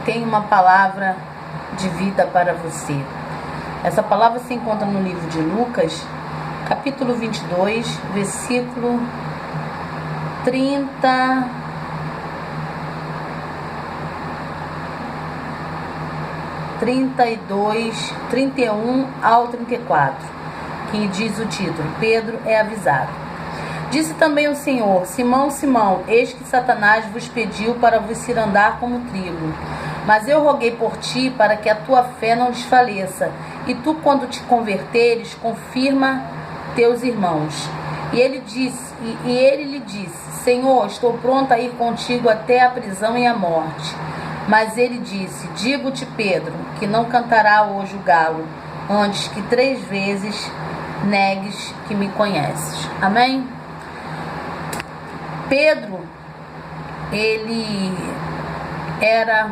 tem uma palavra de vida para você. Essa palavra se encontra no livro de Lucas, capítulo 22, versículo 32, 31 ao 34, que diz o título: Pedro é avisado. Disse também o Senhor: Simão, Simão, eis que Satanás vos pediu para vos cirandar como trigo. Mas eu roguei por ti para que a tua fé não desfaleça, e tu, quando te converteres, confirma teus irmãos. E ele lhe disse: Senhor, estou pronto a ir contigo até a prisão e a morte. Mas ele disse: Digo-te, Pedro, que não cantará hoje o galo, antes que 3 vezes negues que me conheces. Amém? Pedro, ele era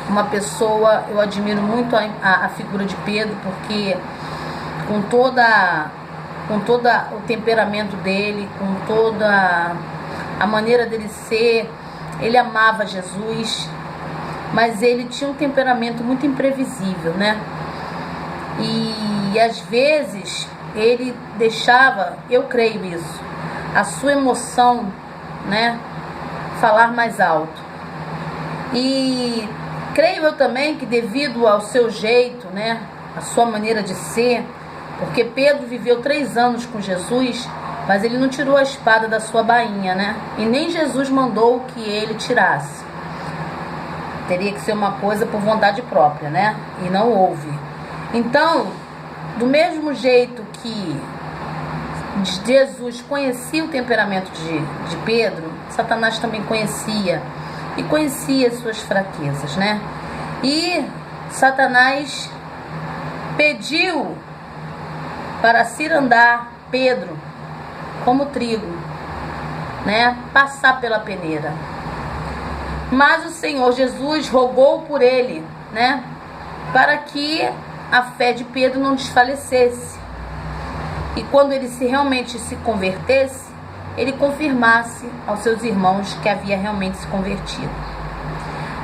uma pessoa, eu admiro muito a figura de Pedro, porque com toda o temperamento dele, com toda a maneira dele ser, ele amava Jesus, mas ele tinha um temperamento muito imprevisível, né? E às vezes ele deixava, eu creio isso, a sua emoção, né, falar mais alto. E creio eu também que devido ao seu jeito, né, a sua maneira de ser, porque Pedro viveu 3 anos com Jesus, mas ele não tirou a espada da sua bainha, né? E nem Jesus mandou que ele tirasse. Teria que ser uma coisa por vontade própria, né? E não houve. Então, do mesmo jeito que Jesus conhecia o temperamento de Pedro, Satanás também conhecia. E conhecia as suas fraquezas, né? E Satanás pediu para cirandar Pedro como trigo, né? Passar pela peneira. Mas o Senhor Jesus rogou por ele, né? Para que a fé de Pedro não desfalecesse. E quando ele realmente se convertesse, ele confirmasse aos seus irmãos que havia realmente se convertido.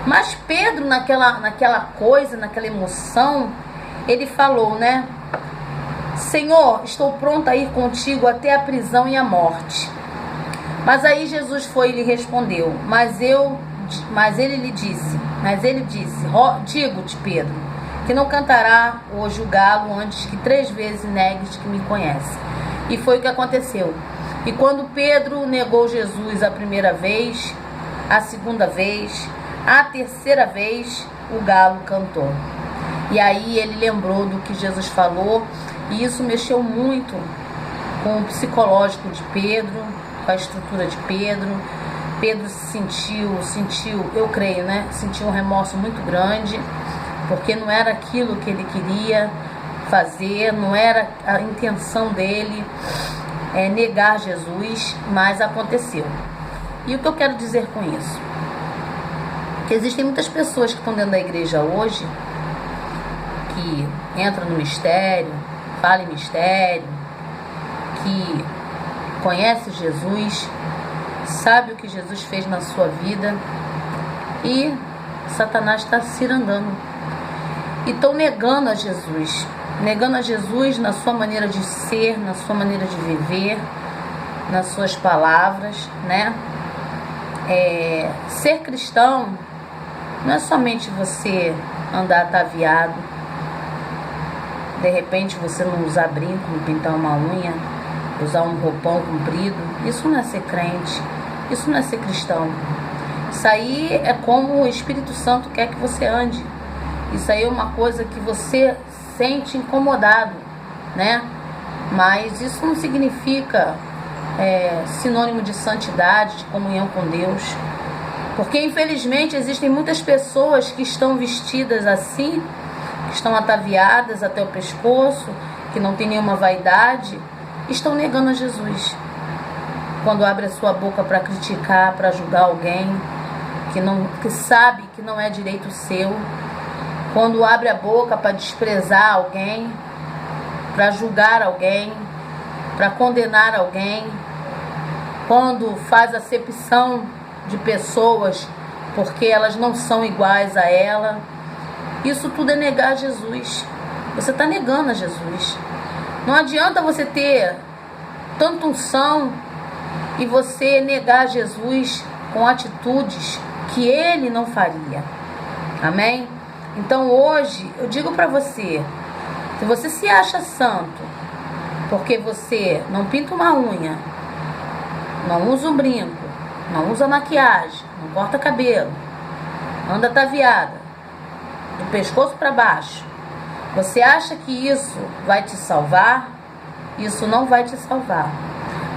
Mas Pedro, naquela coisa, naquela emoção, ele falou, né? Senhor, estou pronto a ir contigo até a prisão e a morte. Mas aí Jesus foi e lhe respondeu: Mas ele disse, digo-te, Pedro, que não cantará hoje o galo antes que 3 vezes negues que me conhece. E foi o que aconteceu. E quando Pedro negou Jesus a primeira vez, a segunda vez, a terceira vez, o galo cantou. E aí ele lembrou do que Jesus falou, e isso mexeu muito com o psicológico de Pedro, com a estrutura de Pedro. Pedro sentiu, eu creio, né? Sentiu um remorso muito grande, porque não era aquilo que ele queria fazer, não era a intenção dele negar Jesus, mas aconteceu. E o que eu quero dizer com isso? Que existem muitas pessoas que estão dentro da igreja hoje, que entram no mistério, falam em mistério, que conhece Jesus, sabe o que Jesus fez na sua vida, e Satanás está cirandando. E estão negando a Jesus na sua maneira de ser, na sua maneira de viver, nas suas palavras, né? Ser cristão não é somente você andar ataviado, de repente você não usar brinco, não pintar uma unha, usar um roupão comprido. Isso não é ser crente, isso não é ser cristão. Isso aí é como o Espírito Santo quer que você ande. Isso aí é uma coisa que você sente incomodado, né? Mas isso não significa sinônimo de santidade, de comunhão com Deus. Porque infelizmente existem muitas pessoas que estão vestidas assim, que estão ataviadas até o pescoço, que não tem nenhuma vaidade, estão negando a Jesus. Quando abre a sua boca para criticar, para julgar alguém que sabe que não é direito seu, quando abre a boca para desprezar alguém, para julgar alguém, para condenar alguém, quando faz acepção de pessoas porque elas não são iguais a ela. Isso tudo é negar Jesus. Você está negando a Jesus. Não adianta você ter tanta unção e você negar Jesus com atitudes que ele não faria. Amém? Então hoje eu digo para você, se você se acha santo porque você não pinta uma unha, não usa um brinco, não usa maquiagem, não corta cabelo, anda ataviada, do pescoço para baixo, você acha que isso vai te salvar? Isso não vai te salvar.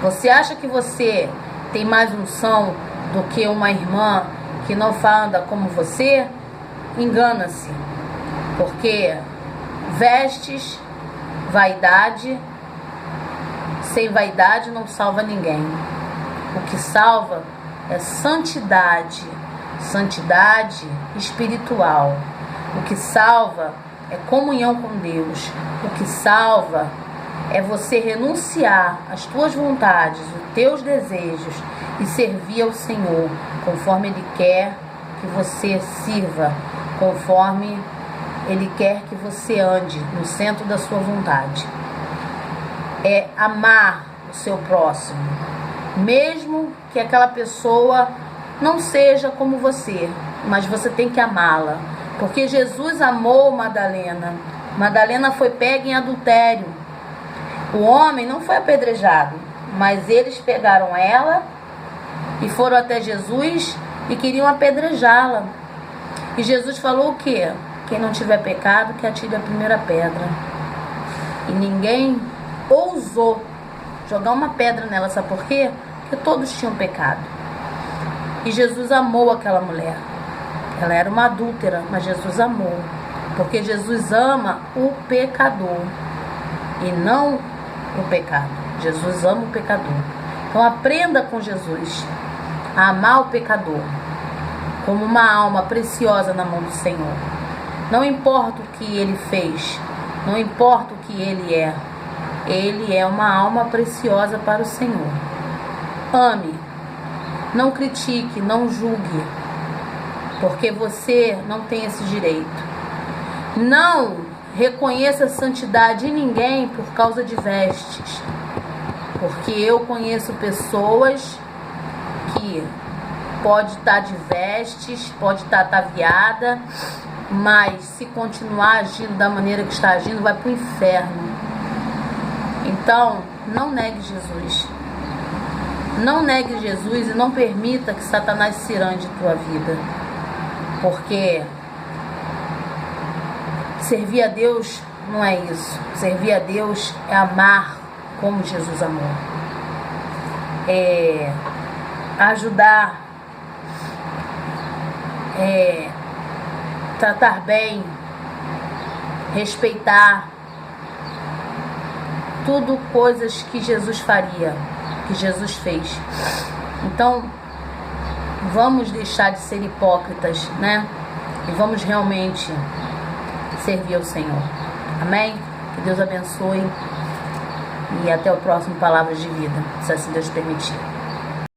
Você acha que você tem mais unção do que uma irmã que não anda como você? Engana-se, porque vestes vaidade, sem vaidade não salva ninguém. O que salva é santidade, santidade espiritual. O que salva é comunhão com Deus. O que salva é você renunciar às tuas vontades, os teus desejos e servir ao Senhor conforme Ele quer que você sirva, conforme Ele quer que você ande no centro da sua vontade. É amar o seu próximo, mesmo que aquela pessoa não seja como você, mas você tem que amá-la, porque Jesus amou Madalena. Madalena foi pega em adultério. O homem não foi apedrejado, mas eles pegaram ela e foram até Jesus e queriam apedrejá-la. E Jesus falou o quê? Quem não tiver pecado, que atire a primeira pedra. E ninguém ousou jogar uma pedra nela, sabe por quê? Porque todos tinham pecado. E Jesus amou aquela mulher. Ela era uma adúltera, mas Jesus amou. Porque Jesus ama o pecador e não o pecado. Jesus ama o pecador. Então aprenda com Jesus a amar o pecador como uma alma preciosa na mão do Senhor. Não importa o que ele fez, não importa o que ele é uma alma preciosa para o Senhor. Ame, não critique, não julgue, porque você não tem esse direito. Não reconheça a santidade em ninguém por causa de vestes, porque eu conheço pessoas que pode estar de vestes, pode estar ataviada, mas se continuar agindo da maneira que está agindo, vai para o inferno. Então, não negue Jesus. Não negue Jesus e não permita que Satanás cirande tua vida. Porque servir a Deus não é isso. Servir a Deus é amar como Jesus amou. É ajudar, tratar bem, respeitar. Tudo coisas que Jesus faria, que Jesus fez. Então, vamos deixar de ser hipócritas, né? E vamos realmente servir ao Senhor. Amém? Que Deus abençoe. E até o próximo Palavras de Vida, se assim Deus permitir.